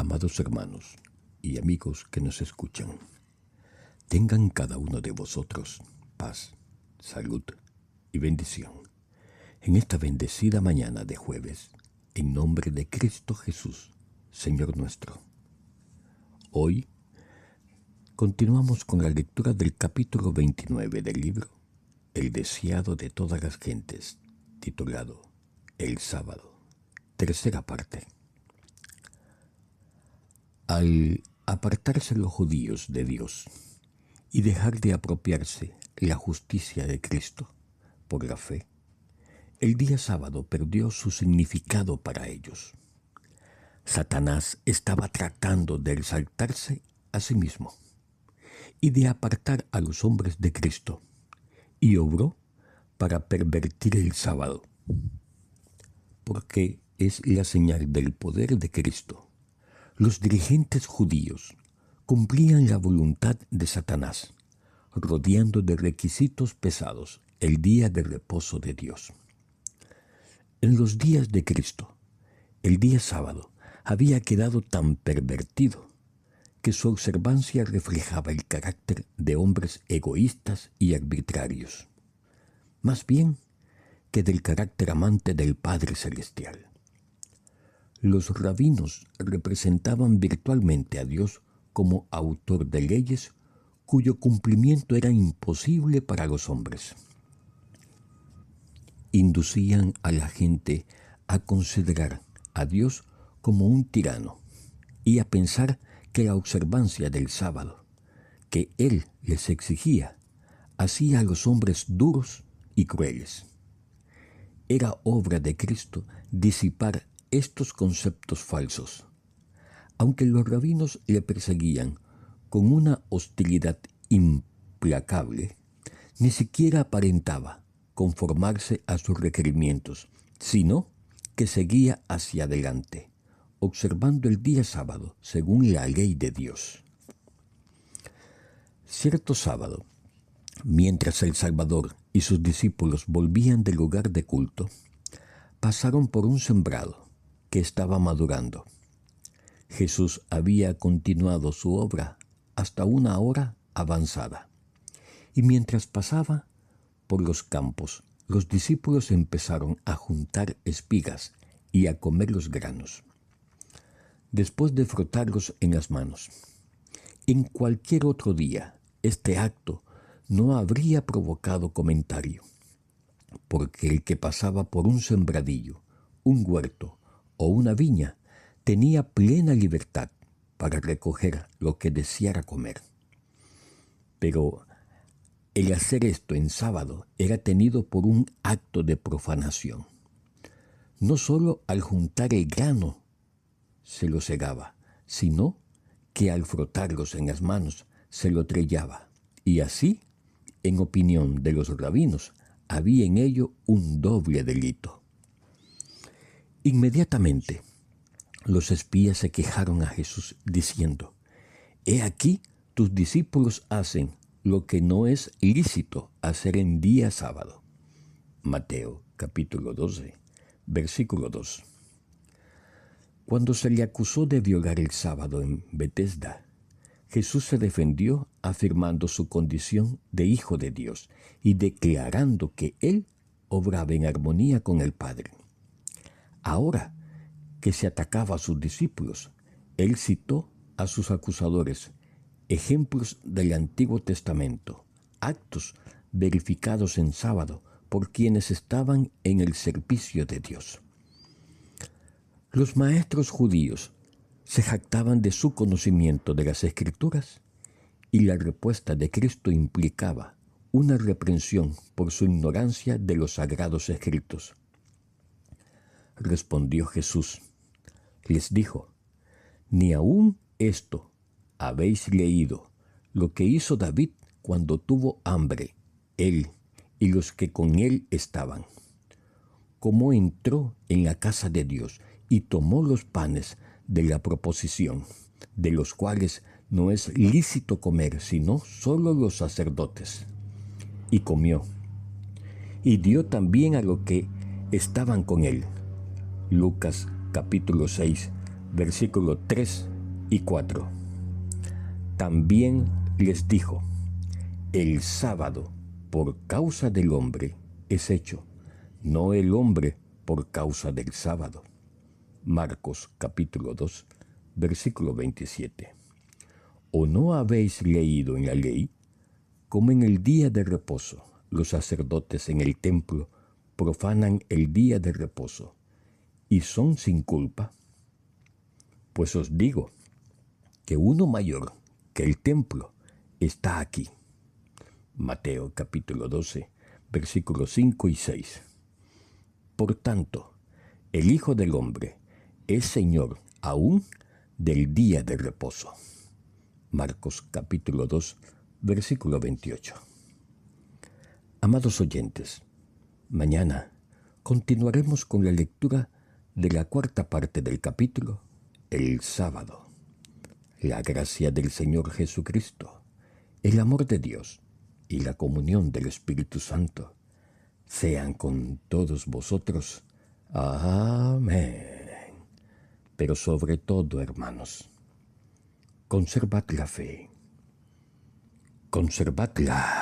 Amados hermanos y amigos que nos escuchan, tengan cada uno de vosotros paz, salud y bendición en esta bendecida mañana de jueves, en nombre de Cristo Jesús, Señor nuestro. Hoy continuamos con la lectura del capítulo 29 del libro El deseado de todas las gentes, titulado El sábado, tercera parte. Al apartarse los judíos de Dios y dejar de apropiarse la justicia de Cristo por la fe, el día sábado perdió su significado para ellos. Satanás estaba tratando de exaltarse a sí mismo y de apartar a los hombres de Cristo, y obró para pervertir el sábado, porque es la señal del poder de Cristo. Los dirigentes judíos cumplían la voluntad de Satanás, rodeando de requisitos pesados el día de reposo de Dios. En los días de Cristo, el día sábado había quedado tan pervertido que su observancia reflejaba el carácter de hombres egoístas y arbitrarios, más bien que del carácter amante del Padre Celestial. Los rabinos representaban virtualmente a Dios como autor de leyes cuyo cumplimiento era imposible para los hombres. Inducían a la gente a considerar a Dios como un tirano y a pensar que la observancia del sábado que Él les exigía hacía a los hombres duros y crueles. Era obra de Cristo disipar estos conceptos falsos. Aunque los rabinos le perseguían con una hostilidad implacable, ni siquiera aparentaba conformarse a sus requerimientos, sino que seguía hacia adelante, observando el día sábado según la ley de Dios. Cierto sábado, mientras el Salvador y sus discípulos volvían del lugar de culto, pasaron por un sembrado que estaba madurando. Jesús había continuado su obra hasta una hora avanzada, y mientras pasaba por los campos, los discípulos empezaron a juntar espigas y a comer los granos, después de frotarlos en las manos. En cualquier otro día, este acto no habría provocado comentario, porque el que pasaba por un sembradillo, un huerto o una viña tenía plena libertad para recoger lo que deseara comer. Pero el hacer esto en sábado era tenido por un acto de profanación. No solo al juntar el grano se lo cegaba, sino que al frotarlos en las manos se lo trellaba, y así, en opinión de los rabinos, había en ello un doble delito. Inmediatamente, los espías se quejaron a Jesús diciendo: «He aquí, tus discípulos hacen lo que no es lícito hacer en día sábado». Mateo capítulo 12, versículo 2. Cuando se le acusó de violar el sábado en Betesda, Jesús se defendió afirmando su condición de Hijo de Dios y declarando que Él obraba en armonía con el Padre. Ahora que se atacaba a sus discípulos, Él citó a sus acusadores ejemplos del Antiguo Testamento, actos verificados en sábado por quienes estaban en el servicio de Dios. Los maestros judíos se jactaban de su conocimiento de las Escrituras, y la respuesta de Cristo implicaba una reprensión por su ignorancia de los sagrados escritos. Respondió Jesús, les dijo: «¿Ni aún esto habéis leído, lo que hizo David cuando tuvo hambre, él y los que con él estaban? Cómo entró en la casa de Dios y tomó los panes de la proposición, de los cuales no es lícito comer sino solo los sacerdotes, y comió, y dio también a los que estaban con él». Lucas capítulo 6, versículo 3 y 4. También les dijo: el sábado por causa del hombre es hecho, no el hombre por causa del sábado. Marcos capítulo 2, versículo 27. ¿O no habéis leído en la ley cómo en el día de reposo los sacerdotes en el templo profanan el día de reposo y son sin culpa? Pues os digo que uno mayor que el templo está aquí. Mateo capítulo 12, versículos 5 y 6. Por tanto, el Hijo del Hombre es Señor aún del día de reposo. Marcos capítulo 2, versículo 28. Amados oyentes, mañana continuaremos con la lectura de la cuarta parte del capítulo, el sábado. La gracia del Señor Jesucristo, el amor de Dios y la comunión del Espíritu Santo sean con todos vosotros. Amén. Pero sobre todo, hermanos, conservad la fe, conservadla.